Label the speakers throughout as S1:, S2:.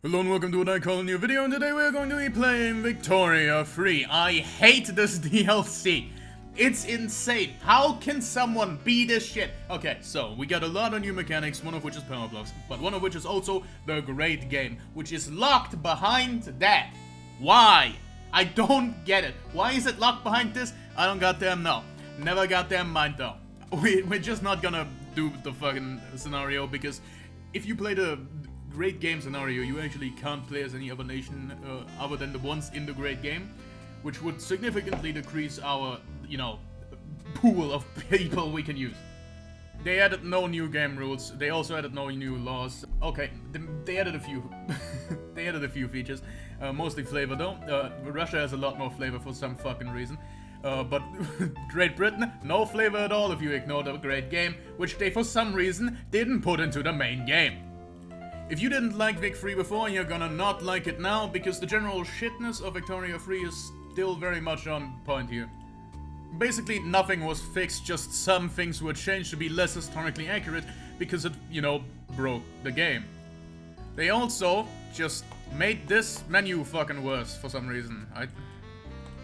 S1: Hello and welcome to what I call a new video, and today we're going to be playing Victoria Free. I hate this DLC. It's insane. How can someone beat this shit? Okay, so we got a lot of new mechanics, one of which is power blocks, but one of which is also the great game, which is locked behind that. Why? I don't get it. Why is it locked behind this? I don't goddamn know. Never goddamn mind though. We're just not gonna do the fucking scenario, because if you play the great game scenario, you actually can't play as any other nation other than the ones in the great game, which would significantly decrease our, pool of people we can use. They added no new game rules. They also added no new laws. Okay, they added a few. They added a few features, mostly flavor though. Russia has a lot more flavor for some fucking reason. But Great Britain, no flavor at all if you ignore the great game, which they for some reason didn't put into the main game. If you didn't like Vic Free before, you're gonna not like it now, because the general shitness of Victoria Free is still very much on point here. Basically, nothing was fixed, just some things were changed to be less historically accurate, because it, broke the game. They also just made this menu fucking worse for some reason.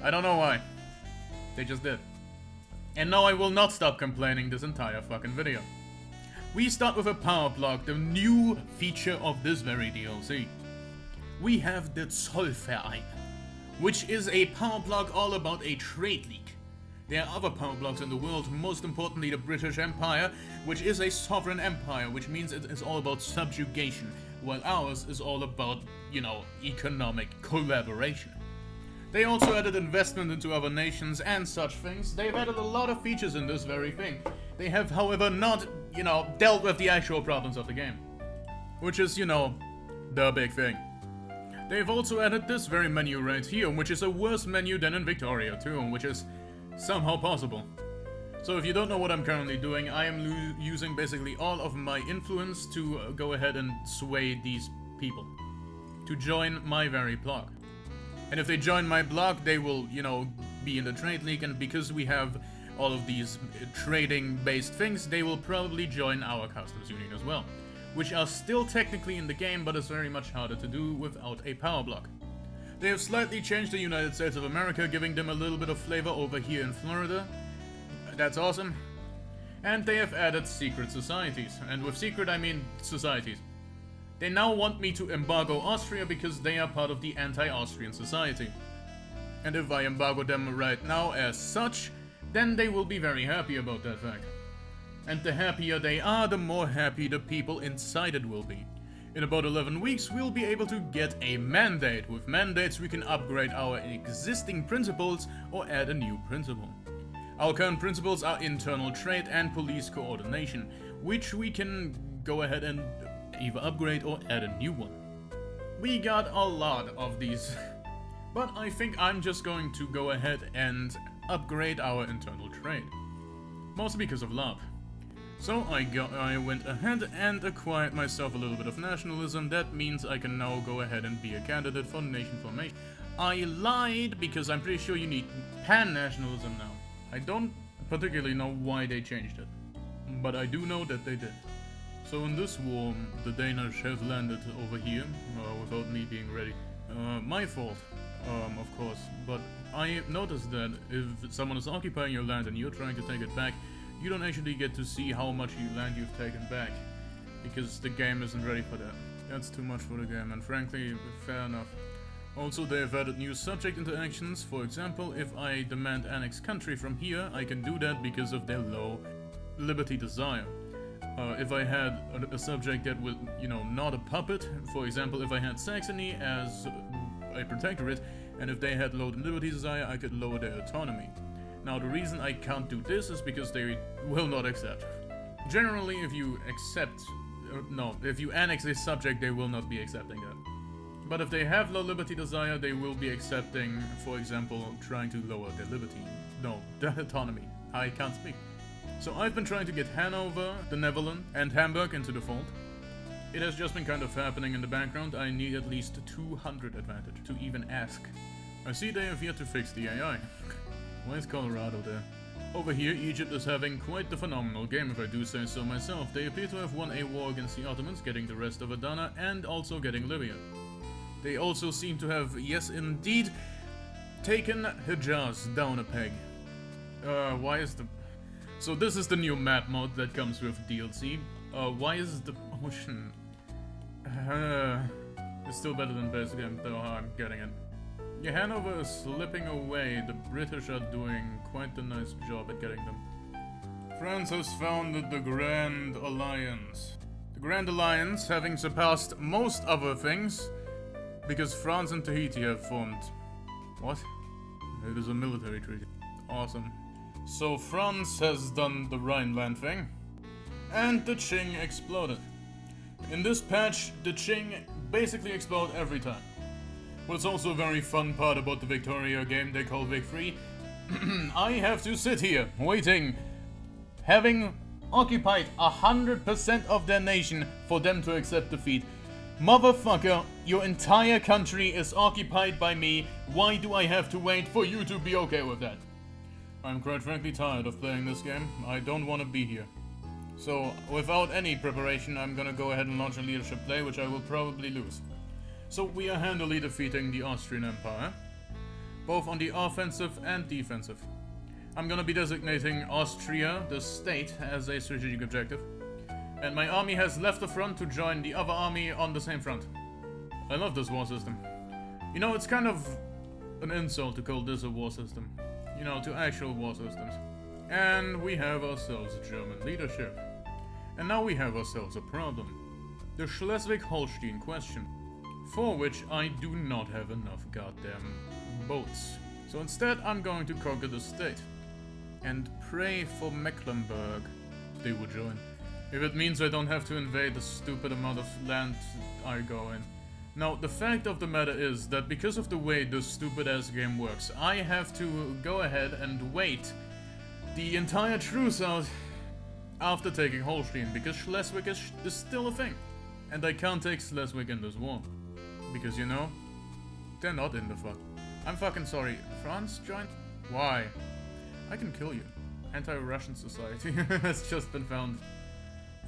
S1: I don't know why. They just did. And no, I will not stop complaining this entire fucking video. We start with a power block, the new feature of this very DLC. We have the Zollverein, which is a power block all about a trade league. There are other power blocks in the world, most importantly the British Empire, which is a sovereign empire, which means it is all about subjugation, while ours is all about, economic collaboration. They also added investment into other nations and such things. They've added a lot of features in this very thing. They have, however, not, dealt with the actual problems of the game. Which is, the big thing. They've also added this very menu right here, which is a worse menu than in Victoria 2, which is somehow possible. So if you don't know what I'm currently doing, I am using basically all of my influence to go ahead and sway these people to join my very block. And if they join my block, they will, be in the trade league, and because we have all of these trading-based things, they will probably join our customs union as well, which are still technically in the game, but is very much harder to do without a power block. They have slightly changed the United States of America, giving them a little bit of flavor over here in Florida. That's awesome. And they have added secret societies, and with secret I mean societies. They now want me to embargo Austria because they are part of the anti-Austrian society. And if I embargo them right now as such, then they will be very happy about that fact. And the happier they are, the more happy the people inside it will be. In about 11 weeks, we'll be able to get a mandate. With mandates, we can upgrade our existing principles or add a new principle. Our current principles are internal trade and police coordination, which we can go ahead and either upgrade or add a new one. We got a lot of these, but I think I'm just going to go ahead and upgrade our internal trade, mostly because of love. So I went ahead and acquired myself a little bit of nationalism. That means I can now go ahead and be a candidate for nation formation. I lied, because I'm pretty sure you need pan-nationalism now. I don't particularly know why they changed it, but I do know that they did. So in this war, the Danish have landed over here, without me being ready. My fault, of course, but I noticed that if someone is occupying your land and you're trying to take it back, you don't actually get to see how much land you've taken back, because the game isn't ready for that. That's too much for the game, and frankly, fair enough. Also, they've added new subject interactions. For example, if I demand annex country from here, I can do that because of their low liberty desire. If I had a subject that was, not a puppet, for example, if I had Saxony as a protectorate, and if they had low liberty desire, I could lower their autonomy. Now, the reason I can't do this is because they will not accept. Generally, if you if you annex a subject, they will not be accepting that. But if they have low liberty desire, they will be accepting, for example, trying to lower their liberty. No, their autonomy. I can't speak. So I've been trying to get Hanover, the Netherlands, and Hamburg into the fold. It has just been kind of happening in the background. I need at least 200 advantage to even ask. I see they have yet to fix the AI. Why is Colorado there? Over here, Egypt is having quite the phenomenal game, if I do say so myself. They appear to have won a war against the Ottomans, getting the rest of Adana and also getting Libya. They also seem to have, yes indeed, taken Hijaz down a peg. Why is the... So this is the new map mode that comes with DLC. Why is the ocean... it's still better than base game, though I'm getting it. Yeah, Hanover is slipping away. The British are doing quite a nice job at getting them. France has founded the Grand Alliance. The Grand Alliance having surpassed most other things because France and Tahiti have formed. What? It is a military treaty. Awesome. So France has done the Rhineland thing, and the Qing exploded. In this patch, the Qing basically explode every time. What's also a very fun part about the Victoria game they call Vic 3, I have to sit here, waiting, having occupied 100% of their nation for them to accept defeat. Motherfucker, your entire country is occupied by me, why do I have to wait for you to be okay with that? I'm quite frankly tired of playing this game. I don't want to be here. So, without any preparation, I'm gonna go ahead and launch a leadership play, which I will probably lose. So, we are handily defeating the Austrian Empire, both on the offensive and defensive. I'm gonna be designating Austria, the state, as a strategic objective. And my army has left the front to join the other army on the same front. I love this war system. You know, it's kind of an insult to call this a war system. You know, to actual war systems. And we have ourselves a German leadership. And now we have ourselves a problem. The Schleswig-Holstein question. For which I do not have enough goddamn boats. So instead I'm going to conquer the state. And pray for Mecklenburg. They will join. If it means I don't have to invade the stupid amount of land I go in. Now, the fact of the matter is that because of the way this stupid-ass game works, I have to go ahead and wait the entire truce out after taking Holstein, because Schleswig is still a thing. And I can't take Schleswig in this war. Because, you know, they're not in the fuck. I'm fucking sorry. France joined? Why? I can kill you. Anti-Russian society has just been found.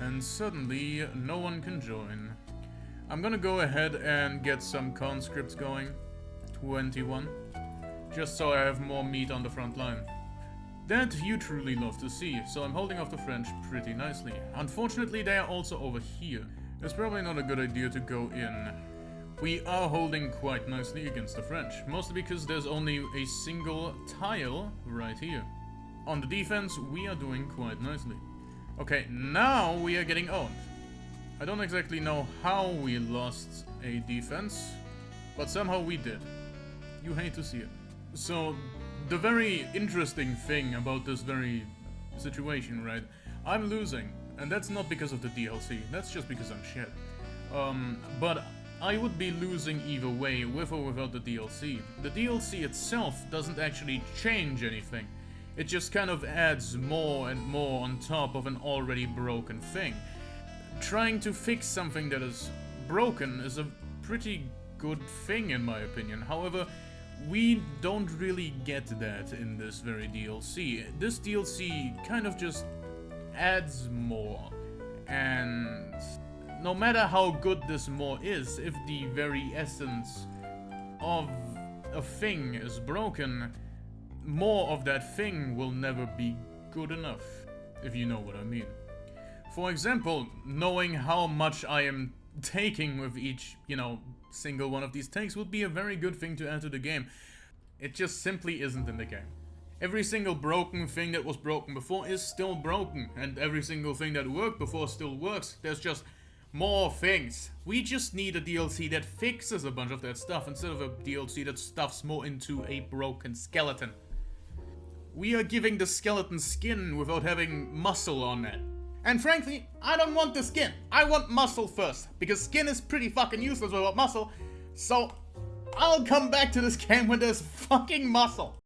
S1: And suddenly, no one can join. I'm gonna go ahead and get some conscripts going. 21. Just so I have more meat on the front line. That you truly love to see, so I'm holding off the French pretty nicely. Unfortunately, they are also over here. It's probably not a good idea to go in. We are holding quite nicely against the French, mostly because there's only a single tile right here. On the defense, we are doing quite nicely. Okay, now we are getting owned. I don't exactly know how we lost a defense, but somehow we did. You hate to see it. So, the very interesting thing about this very situation, right? I'm losing, and that's not because of the DLC, that's just because I'm shit. But I would be losing either way, with or without the DLC. The DLC itself doesn't actually change anything. It just kind of adds more and more on top of an already broken thing. Trying to fix something that is broken is a pretty good thing in my opinion. However, we don't really get that in this very DLC. This DLC kind of just adds more. And no matter how good this more is, if the very essence of a thing is broken, more of that thing will never be good enough, if you know what I mean. For example, knowing how much I am taking with each, single one of these tanks would be a very good thing to add to the game. It just simply isn't in the game. Every single broken thing that was broken before is still broken, and every single thing that worked before still works. There's just more things. We just need a DLC that fixes a bunch of that stuff instead of a DLC that stuffs more into a broken skeleton. We are giving the skeleton skin without having muscle on it. And frankly, I don't want the skin. I want muscle first, because skin is pretty fucking useless without muscle. So, I'll come back to this game when there's fucking muscle.